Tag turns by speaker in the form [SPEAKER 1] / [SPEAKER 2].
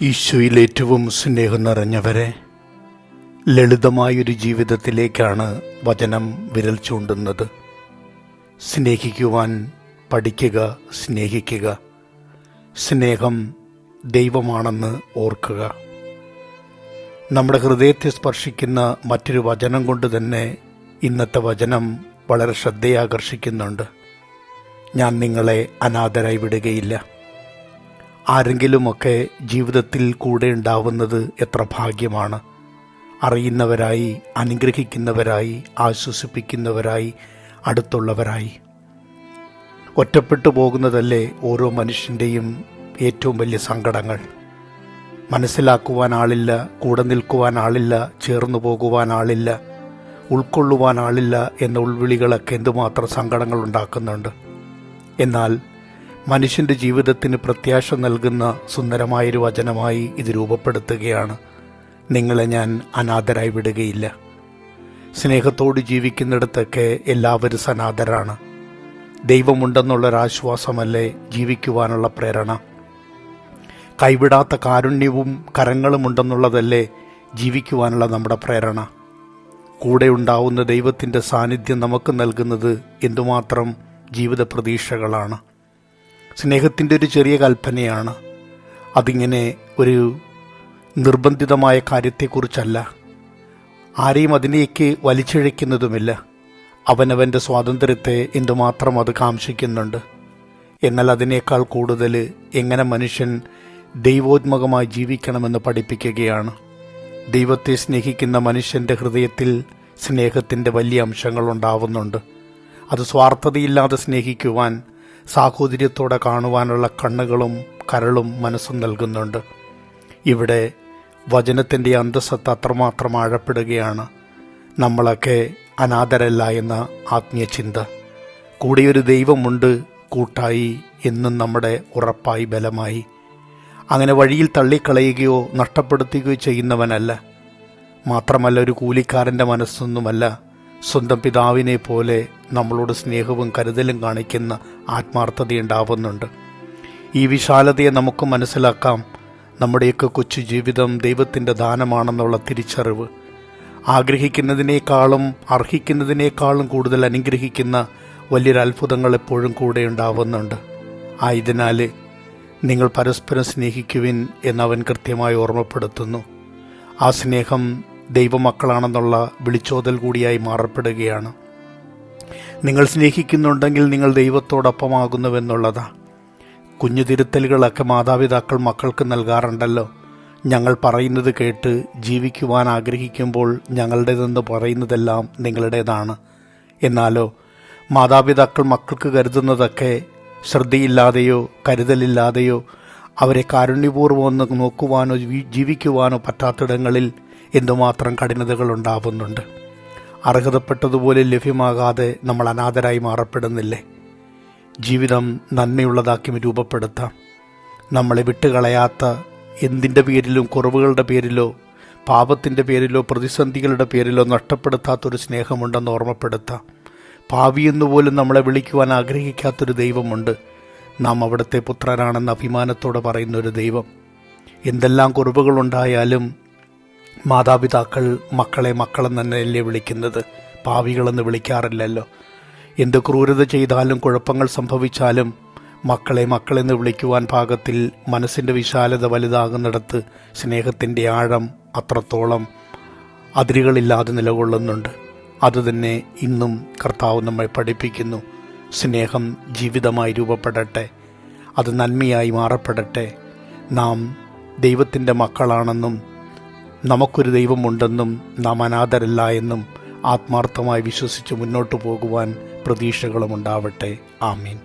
[SPEAKER 1] ഈശോയിൽ ഏറ്റവും സ്നേഹം നിറഞ്ഞവരെ, ലളിതമായൊരു ജീവിതത്തിലേക്കാണ് വചനം വിരൽ ചൂണ്ടുന്നത്. സ്നേഹിക്കുവാൻ പഠിക്കുക, സ്നേഹിക്കുക. സ്നേഹം ദൈവമാണെന്ന് ഓർക്കുക. നമ്മുടെ ഹൃദയത്തെ സ്പർശിക്കുന്ന മറ്റൊരു വചനം കൊണ്ട് തന്നെ ഇന്നത്തെ വചനം വളരെ ശ്രദ്ധയാകർഷിക്കുന്നുണ്ട്. ഞാൻ നിങ്ങളെ അനാഥരായി വിടുകയില്ല. ആരെങ്കിലുമൊക്കെ ജീവിതത്തിൽ കൂടെ ഉണ്ടാവുന്നത് എത്ര ഭാഗ്യമാണ്. അറിയുന്നവരായി, അനുഗ്രഹിക്കുന്നവരായി, ആശ്വസിപ്പിക്കുന്നവരായി, അടുത്തുള്ളവരായി. ഒറ്റപ്പെട്ടു പോകുന്നതല്ലേ ഓരോ മനുഷ്യൻ്റെയും ഏറ്റവും വലിയ സങ്കടങ്ങൾ. മനസ്സിലാക്കുവാൻ ആളില്ല, കൂടെ നിൽക്കുവാൻ ആളില്ല, ചേർന്നു പോകുവാൻ ആളില്ല, ഉൾക്കൊള്ളുവാൻ ആളില്ല എന്ന ഉൾവിളികളൊക്കെ എന്തുമാത്രം സങ്കടങ്ങൾ ഉണ്ടാക്കുന്നുണ്ട്. എന്നാൽ മനുഷ്യൻ്റെ ജീവിതത്തിന് പ്രത്യാശ നൽകുന്ന സുന്ദരമായൊരു വചനമായി ഇത് രൂപപ്പെടുത്തുകയാണ്. നിങ്ങളെ ഞാൻ അനാഥരായി വിടുകയില്ല. സ്നേഹത്തോട് ജീവിക്കുന്നിടത്തൊക്കെ എല്ലാവരും സനാഥരാണ്. ദൈവമുണ്ടെന്നുള്ളൊരാശ്വാസമല്ലേ ജീവിക്കുവാനുള്ള പ്രേരണ. കൈവിടാത്ത കാരുണ്യവും കരങ്ങളും ഉണ്ടെന്നുള്ളതല്ലേ ജീവിക്കുവാനുള്ള നമ്മുടെ പ്രേരണ. കൂടെ ഉണ്ടാവുന്ന ദൈവത്തിൻ്റെ സാന്നിധ്യം നമുക്ക് നൽകുന്നത് എന്തുമാത്രം ജീവിത പ്രതീക്ഷകളാണ്. സ്നേഹത്തിൻ്റെ ഒരു ചെറിയ കൽപ്പനയാണ്. അതിങ്ങനെ ഒരു നിർബന്ധിതമായ കാര്യത്തെക്കുറിച്ചല്ല. ആരെയും അതിലേക്ക് വലിച്ചിഴയ്ക്കുന്നതുമില്ല. അവനവൻ്റെ സ്വാതന്ത്ര്യത്തെ എന്തുമാത്രം അത് കാംക്ഷിക്കുന്നുണ്ട്. എന്നാൽ അതിനേക്കാൾ കൂടുതൽ എങ്ങനെ മനുഷ്യൻ ദൈവോന്മുഖമായി ജീവിക്കണമെന്ന് പഠിപ്പിക്കുകയാണ്. ദൈവത്തെ സ്നേഹിക്കുന്ന മനുഷ്യൻ്റെ ഹൃദയത്തിൽ സ്നേഹത്തിൻ്റെ വലിയ അംശങ്ങൾ ഉണ്ടാവുന്നുണ്ട്. അത് സ്വാർത്ഥതയില്ലാതെ സ്നേഹിക്കുവാൻ, സാഹോദര്യത്തോടെ കാണുവാനുള്ള കണ്ണുകളും കരളും മനസ്സും നൽകുന്നുണ്ട്. ഇവിടെ വചനത്തിൻ്റെ അന്തസ്സത്ത് അത്രമാത്രം ആഴപ്പെടുകയാണ്. നമ്മളൊക്കെ അനാഥരല്ല എന്ന ആത്മീയ ചിന്ത. കൂടെയൊരു ദൈവമുണ്ട്, കൂട്ടായി, എന്നും നമ്മുടെ ഉറപ്പായി, ബലമായി. അങ്ങനെ വഴിയിൽ തള്ളിക്കളയുകയോ നഷ്ടപ്പെടുത്തുകയോ ചെയ്യുന്നവനല്ല. മാത്രമല്ല ഒരു കൂലിക്കാരൻ്റെ മനസ്സൊന്നുമല്ല. സ്വന്തം പിതാവിനെ പോലെ നമ്മളോട് സ്നേഹവും കരുതലും കാണിക്കുന്ന ആത്മാർത്ഥതയുണ്ടാവുന്നുണ്ട്. ഈ വിശാലതയെ നമുക്ക് മനസ്സിലാക്കാം. നമ്മുടെയൊക്കെ കൊച്ചു ജീവിതം ദൈവത്തിൻ്റെ ദാനമാണെന്നുള്ള തിരിച്ചറിവ്. ആഗ്രഹിക്കുന്നതിനേക്കാളും അർഹിക്കുന്നതിനേക്കാളും കൂടുതൽ അനുഗ്രഹിക്കുന്ന വലിയൊരു അത്ഭുതങ്ങൾ എപ്പോഴും കൂടെ ഉണ്ടാവുന്നുണ്ട്. ആയതിനാൽ നിങ്ങൾ പരസ്പരം സ്നേഹിക്കുവിൻ എന്നവൻ കൃത്യമായി ഓർമ്മപ്പെടുത്തുന്നു. ആ സ്നേഹം ദൈവമക്കളാണെന്നുള്ള വിളിച്ചോതൽ കൂടിയായി മാറപ്പെടുകയാണ്. നിങ്ങൾ സ്നേഹിക്കുന്നുണ്ടെങ്കിൽ നിങ്ങൾ ദൈവത്തോടൊപ്പമാകുന്നുവെന്നുള്ളതാ. കുഞ്ഞു തിരുത്തലുകളൊക്കെ മാതാപിതാക്കൾ മക്കൾക്ക് നൽകാറുണ്ടല്ലോ. ഞങ്ങൾ പറയുന്നത് കേട്ട് ജീവിക്കുവാൻ ആഗ്രഹിക്കുമ്പോൾ ഞങ്ങളുടേതെന്ന് പറയുന്നതെല്ലാം നിങ്ങളുടേതാണ്. എന്നാലോ മാതാപിതാക്കൾ മക്കൾക്ക് കരുതുന്നതൊക്കെ ശ്രദ്ധയില്ലാതെയോ കരുതലില്ലാതെയോ അവരെ കാരുണ്യപൂർവ്വം ഒന്ന് നോക്കുവാനോ ജീവിക്കുവാനോ പറ്റാത്തിടങ്ങളിൽ എന്തുമാത്രം കഠിനതകൾ ഉണ്ടാവുന്നുണ്ട്. അർഹതപ്പെട്ടതുപോലെ ലഭ്യമാകാതെ നമ്മൾ അനാഥരായി മാറപ്പെടുന്നില്ലേ? ജീവിതം നന്മയുള്ളതാക്കി രൂപപ്പെടുത്താം. നമ്മളെ വിട്ടുകളയാത്ത എന്തിൻ്റെ പേരിലും, കുറവുകളുടെ പേരിലോ, പാപത്തിൻ്റെ പേരിലോ, പ്രതിസന്ധികളുടെ പേരിലോ നഷ്ടപ്പെടുത്താത്തൊരു സ്നേഹമുണ്ടെന്ന് ഓർമ്മപ്പെടുത്താം. പാപിയെന്നുപോലും നമ്മളെ വിളിക്കുവാൻ ആഗ്രഹിക്കാത്തൊരു ദൈവമുണ്ട്. നാം അവിടുത്തെ പുത്രനാണെന്ന് അഭിമാനത്തോടെ പറയുന്നൊരു ദൈവം. എന്തെല്ലാം കുറവുകളുണ്ടായാലും മാതാപിതാക്കൾ മക്കളെ മക്കളെന്ന് തന്നെയല്ലേ വിളിക്കുന്നത്, പാവികളെന്ന് വിളിക്കാറില്ലല്ലോ. എന്ത് ക്രൂരത ചെയ്താലും കുഴപ്പങ്ങൾ സംഭവിച്ചാലും മക്കളെ മക്കളെന്ന് വിളിക്കുവാൻ പാകത്തിൽ മനസ്സിൻ്റെ വിശാലത വലുതാകുന്നിടത്ത് സ്നേഹത്തിൻ്റെ ആഴം അത്രത്തോളം അതിരുകളില്ലാതെ നിലകൊള്ളുന്നുണ്ട്. അതുതന്നെ ഇന്നും കർത്താവ് നമ്മെ പഠിപ്പിക്കുന്നു. സ്നേഹം ജീവിതമായി രൂപപ്പെടട്ടെ, അത് നന്മയായി മാറപ്പെടട്ടെ. നാം ദൈവത്തിൻ്റെ മക്കളാണെന്നും നമുക്കൊരു ദൈവമുണ്ടെന്നും നാം അനാഥരല്ല എന്നും ആത്മാർത്ഥമായി വിശ്വസിച്ച് മുന്നോട്ട് പോകുവാൻ പ്രതീക്ഷകളും ഉണ്ടാവട്ടെ. ആമീൻ.